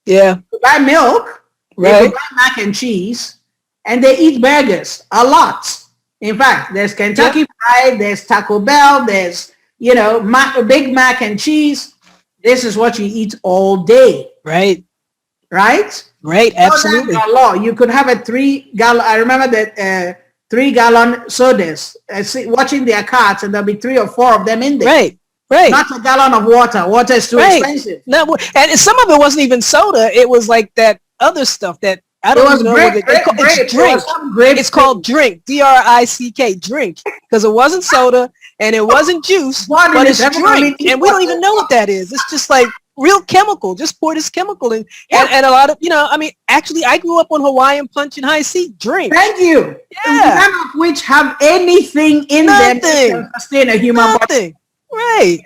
Yeah. You buy milk. Right. You buy mac and cheese. And they eat burgers a lot. In fact, there's Kentucky Fried, there's Taco Bell, there's, Big Mac and cheese. This is what you eat all day. Right. Right? Right. Absolutely. So that's a law. You could have a 3-gallon, I remember that 3-gallon sodas, watching their carts, and there'll be 3 or 4 of them in there. Right. Right. Not a gallon of water. Water is too expensive. No, and some of it wasn't even soda. It was like that other stuff that I don't even know what it's drink. It's called drink. D-R-I-C-K, drink. Because it wasn't soda and it wasn't juice, but it's drink. And we don't even know what that is. It's just like real chemical. Just pour this chemical in. And a lot of, actually I grew up on Hawaiian Punch and High C. Drink. Thank you. Yeah. None of which have anything in them that can sustain a human body. Right.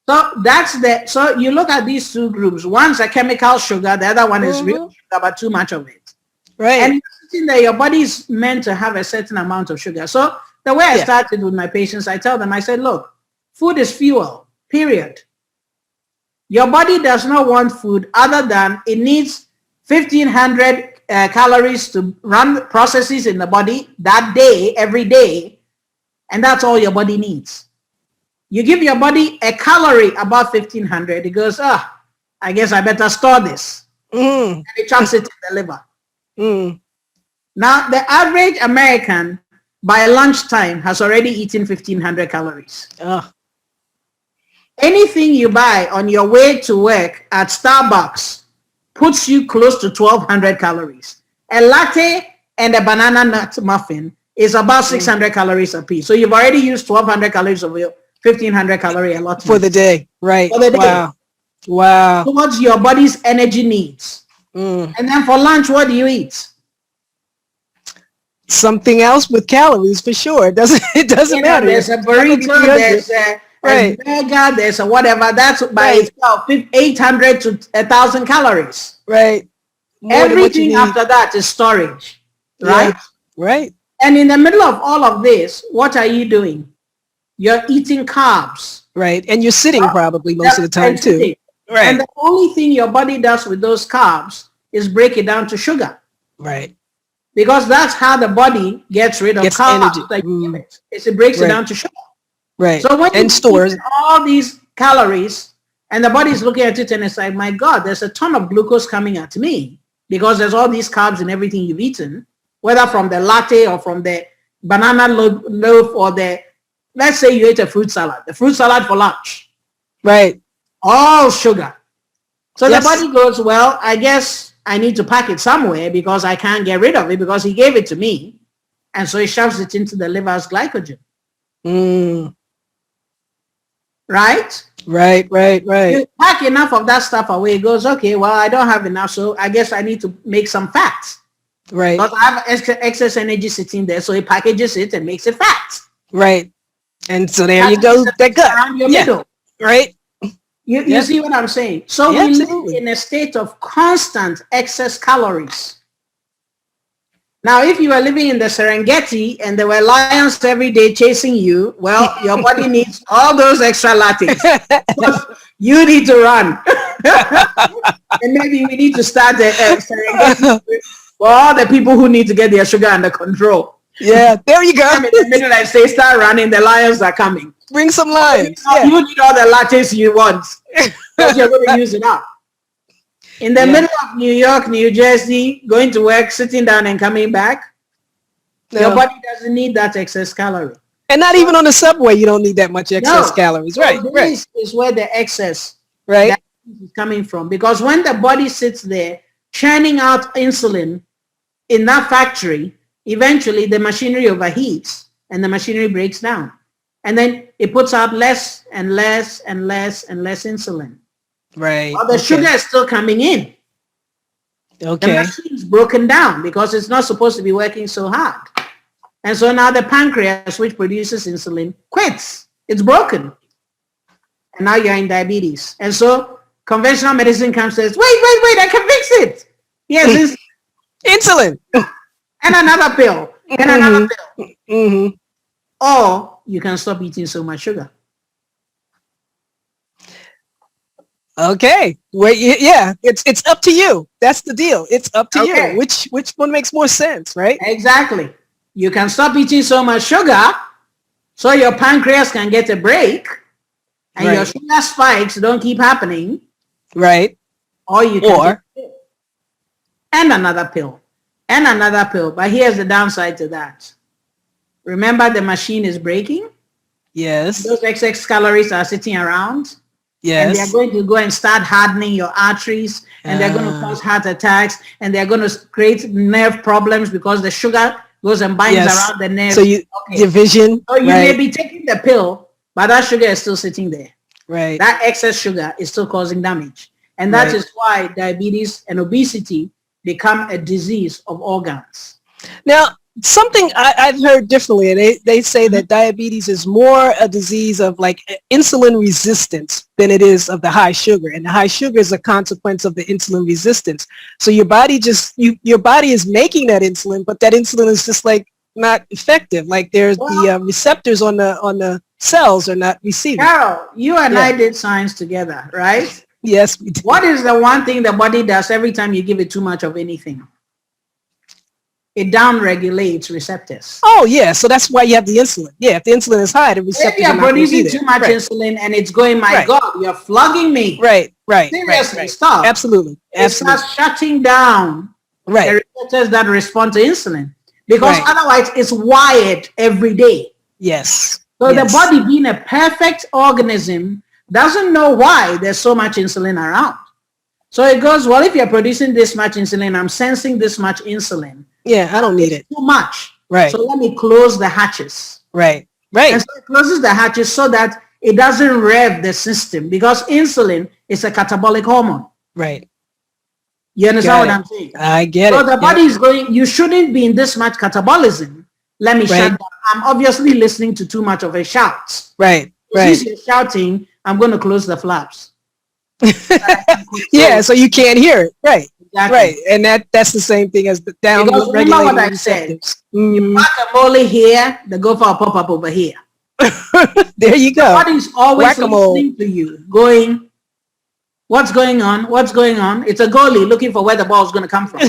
So you look at these two groups. One's a chemical sugar. The other one is real sugar, but too much of it. Right. And you're sitting there, your body is meant to have a certain amount of sugar. So the way I started with my patients, I tell them, I said, look, food is fuel, period. Your body does not want food other than it needs 1,500 calories to run processes in the body that day, every day. And that's all your body needs. You give your body a calorie above 1,500, it goes, I guess I better store this. And it chucks it in the liver. Now, the average American by lunchtime has already eaten 1,500 calories. Anything you buy on your way to work at Starbucks puts you close to 1,200 calories. A latte and a banana nut muffin is about 600 calories a piece. So you've already used 1,200 calories of 1,500 calorie allotment. For the day, right. For the day. Wow. Wow. Towards your body's energy needs. And then for lunch, what do you eat? Something else with calories for sure. It doesn't matter. There's a burrito, there's a burger, there's a whatever. That's by itself 800 to 1,000 calories. Right. Everything after that is storage. Right? Right. And in the middle of all of this, what are you doing? You're eating carbs. Right. And you're sitting probably most of the time too. Right. And the only thing your body does with those carbs is break it down to sugar. Right. Because that's how the body gets rid of carbs. Energy. It breaks it down to sugar. Right. So when you stores eat all these calories and the body is looking at it and it's like, my God, there's a ton of glucose coming at me because there's all these carbs in everything you've eaten, whether from the latte or from the banana loaf or let's say you ate a fruit salad, the fruit salad for lunch. Right. All sugar. So the body goes, well, I guess I need to pack it somewhere because I can't get rid of it because he gave it to me. And so he shoves it into the liver's glycogen. Right? Right. You pack enough of that stuff away. It goes, okay, well, I don't have enough, so I guess I need to make some fat. Right. Because I have excess energy sitting there, so he packages it and makes it fat. Right. And so there you go. That gut. Around your middle. Right. You see what I'm saying? So we live in a state of constant excess calories. Now, if you were living in the Serengeti and there were lions every day chasing you, well, your body needs all those extra lattes. You need to run. And maybe we need to start a Serengeti for all the people who need to get their sugar under control. Yeah, there you go. I'm in the middle and say, start running, the lions are coming. Bring some lions. You need all the lattes you want because you're going to use it up. In the middle of New York, New Jersey, going to work, sitting down and coming back, your body doesn't need that excess calorie. And not even on the subway, you don't need that much excess calories. Right. This is where the excess is coming from. Because when the body sits there churning out insulin in that factory, eventually the machinery overheats and the machinery breaks down. And then it puts out less and less and less and less insulin. Right. But the sugar is still coming in. Okay. The machine's broken down because it's not supposed to be working so hard. And so now the pancreas, which produces insulin, quits. It's broken. And now you're in diabetes. And so conventional medicine comes and says, wait, I can fix it. Yes, insulin. And another pill. And another pill. Or you can stop eating so much sugar. Okay. Well, yeah, it's up to you. That's the deal. It's up to you. Which one makes more sense, right? Exactly. You can stop eating so much sugar so your pancreas can get a break and your sugar spikes don't keep happening. Right. Or you can and another pill. And another pill. But here's the downside to that. Remember, the machine is breaking. Yes. Those excess calories are sitting around. Yes. And they're going to go and start hardening your arteries, and they're going to cause heart attacks, and they're going to create nerve problems because the sugar goes and binds around the nerve. So division. So you may be taking the pill, but that sugar is still sitting there. Right. That excess sugar is still causing damage. And that is why diabetes and obesity become a disease of organs. Now, something I've heard differently, and they say that diabetes is more a disease of like insulin resistance than it is of the high sugar. And the high sugar is a consequence of the insulin resistance. So your body your body is making that insulin, but that insulin is just like not effective. Like there's the receptors on the cells are not receiving. Carol, you and I did science together, right? Yes, we did. What is the one thing the body does every time you give it too much of anything? It down-regulates receptors. Oh, yeah. So that's why you have the insulin. Yeah, if the insulin is high, the receptors if you're producing too much insulin and it's going, my God, you're flogging me. Right. Seriously, stop. Absolutely. It starts shutting down the receptors that respond to insulin. Because otherwise it's wired every day. Yes. So the body, being a perfect organism, doesn't know why there's so much insulin around. So it goes, well, if you're producing this much insulin, I'm sensing this much insulin. Yeah, I don't need it. Too much. Right. So let me close the hatches. Right. And so it closes the hatches so that it doesn't rev the system because insulin is a catabolic hormone. Right. You understand what I'm saying? I get it. So the body is going, you shouldn't be in this much catabolism. Let me shut down. I'm obviously listening to too much of a shout. Right. Since you're shouting, I'm going to close the flaps. Yeah, so you can't hear it. Right. Exactly. Right. And that's the same thing as the down regulating remember what I said. You pack a mole here, they go for a pop-up over here. There you go. The body's always listening to you, going, what's going on? What's going on? It's a goalie looking for where the ball's going to come from.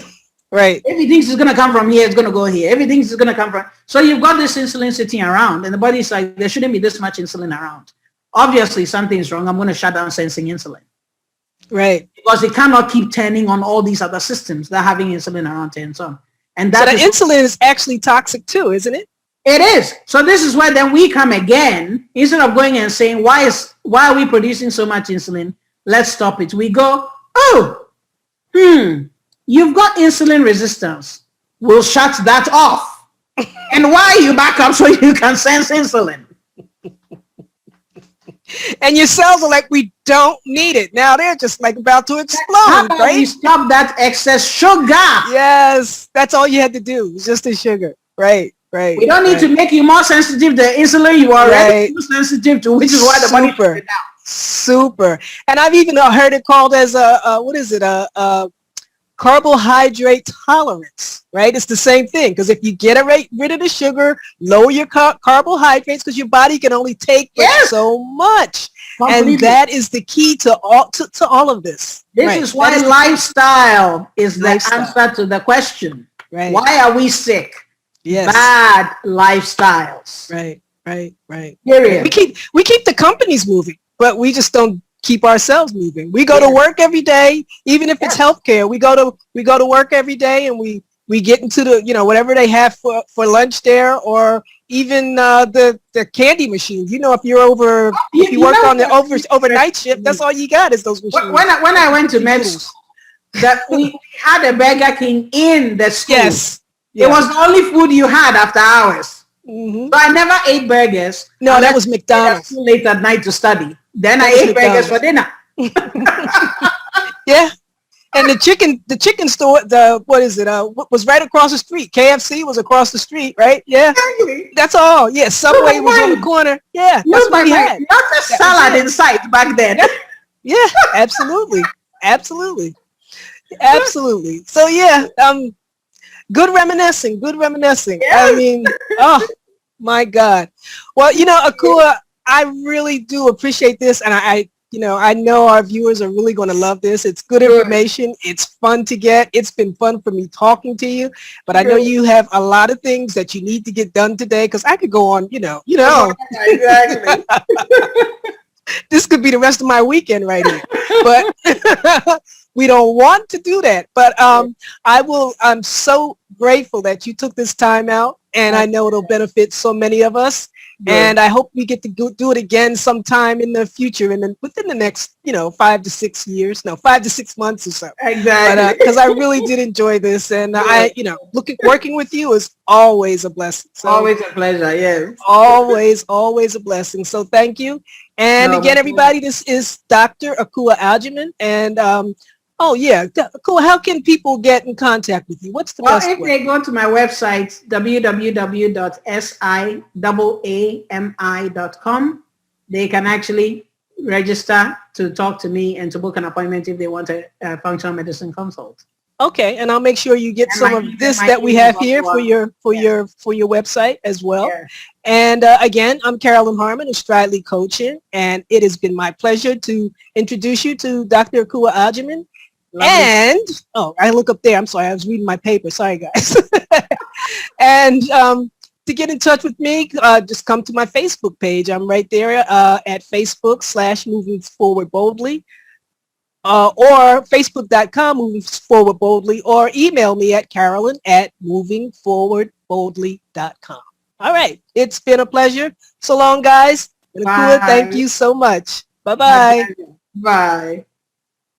Right. If he thinks it's going to come from here, it's going to go here. If he thinks it's going to come from... So you've got this insulin sitting around, and the body's like, there shouldn't be this much insulin around. Obviously, something's wrong. I'm going to shut down sensing insulin. Right. Because it cannot keep turning on all these other systems that are having insulin around and so on. And that so the insulin is actually toxic too, isn't it? It is. So this is where then we come again. Instead of going and saying, why are we producing so much insulin? Let's stop it. We go, you've got insulin resistance. We'll shut that off. And why you back up so you can sense insulin? And your cells are like, we don't need it. Now they're just like about to explode, How about right? we stop that excess sugar? Yes, that's all you had to do. It's just the sugar. Right, right. We don't need to make you more sensitive to insulin. You are already too sensitive to, which is why the body Super. it down. Super. And I've even heard it called as a carbohydrate tolerance, right? It's the same thing, because if you get rid of the sugar, lower your carbohydrates, because your body can only take so much. Completely. And that is the key to all of this. This is why lifestyle is the answer to the question. Right. Why are we sick? Yes. Bad lifestyles. Right. Period. We keep the companies moving, but we just don't keep ourselves moving. We go to work every day, even if it's healthcare. We go to work every day, and we get into the whatever they have for lunch there, or even the candy machines. If you're if you work on the overnight shift, that's all you got is those machines. When I went to med school, that we had a Burger King in the school. Yes. It was the only food you had after hours. Mm-hmm. So I never ate burgers. No, that was McDonald's. Too late at night to study. Then I ate burgers for dinner. Yeah. And the chicken store, was right across the street. KFC was across the street, right? Yeah. Exactly. That's all. Yeah. Subway was on the corner. Yeah. That's what we had. Not a salad in sight back then. Yeah. Absolutely. So yeah. Good reminiscing. Yeah. I mean, oh my God. Well, Akua, I really do appreciate this, and I know our viewers are really going to love this. It's good information. It's fun to get. It's been fun for me talking to you, but I know you have a lot of things that you need to get done today, because I could go on, Exactly. This could be the rest of my weekend right here, but we don't want to do that. But I'm so grateful that you took this time out, and I know it'll benefit so many of us. And I hope we get to do it again sometime in the future, and then within the next, 5 to 6 years, 5 to 6 months or so. Exactly. Because I really did enjoy this, and working with you is always a blessing. So, always a pleasure. Yes. Always a blessing. So thank you. And again, everybody, this is Dr. Akua Agyeman, and Akua, how can people get in contact with you? What's the best way? If they go to my website, www.siaami.com, they can actually register to talk to me and to book an appointment if they want a functional medicine consult. Okay, and I'll make sure you get some of this that we have here for your website as well. Yeah. And again, I'm Carolyn Harmon of Stridley Coaching, and it has been my pleasure to introduce you to Dr. Akua Agyeman. And I look up there. I'm sorry, I was reading my paper. Sorry, guys. And to get in touch with me, just come to my Facebook page. I'm right there at Facebook/Moving Forward Boldly, or Facebook.com Moving Forward Boldly, or email me at Carolyn@movingforwardboldly.com. All right, it's been a pleasure. So long, guys. And Akua, thank you so much. Bye-bye. Bye.